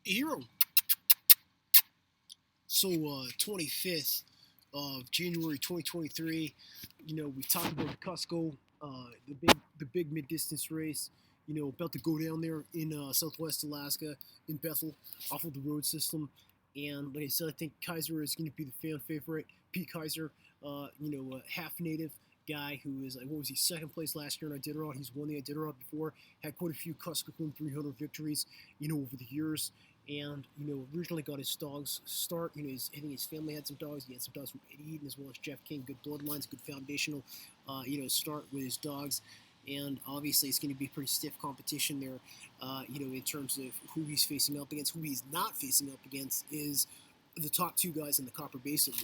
Hero. So, 25th of January 2023. We talked about Kusko, the big mid distance race. About to go down there in Southwest Alaska in Bethel, off of the road system. And like I said, I think Kaiser is going to be the fan favorite. Pete Kaiser, a half native guy who is, what was he, second place last year in Iditarod. He's won the Iditarod before, had quite a few Kusko 300 victories, over the years. And, originally got his dogs start. I think his family had some dogs. He had some dogs from Ed Eden as well as Jeff King. Good bloodlines, good foundational, start with his dogs. And obviously, it's going to be pretty stiff competition there, in terms of who he's facing up against. Who he's not facing up against is the top two guys in the Copper Basin.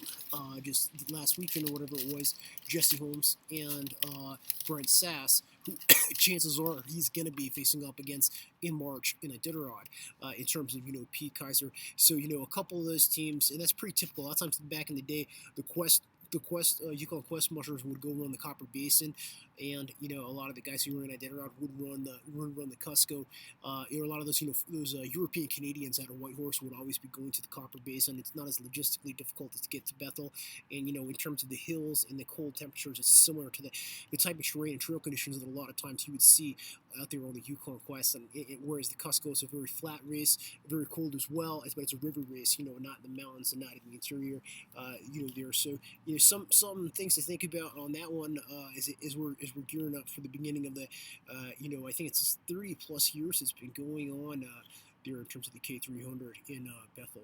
Just last weekend or whatever it was, Jessie Holmes and Brent Sass, who chances are he's going to be facing up against in March in Iditarod, in terms of, Pete Kaiser. So, a couple of those teams, and that's pretty typical. A lot of times back in the day, Yukon Quest mushers would go run the Copper Basin, and a lot of the guys who ran Iditarod would run the Kusko. A lot of those European Canadians out of Whitehorse would always be going to the Copper Basin. It's not as logistically difficult as to get to Bethel, and in terms of the hills and the cold temperatures, it's similar to the type of terrain and trail conditions that a lot of times you would see out there on the Yukon Quest. And whereas the Kusko is a very flat race, very cold as well, but it's a river race, not in the mountains and not in the interior, there. So some things to think about on that one, as we're gearing up for the beginning of the, I think it's 30 plus years it's been going on there in terms of the K300 in Bethel.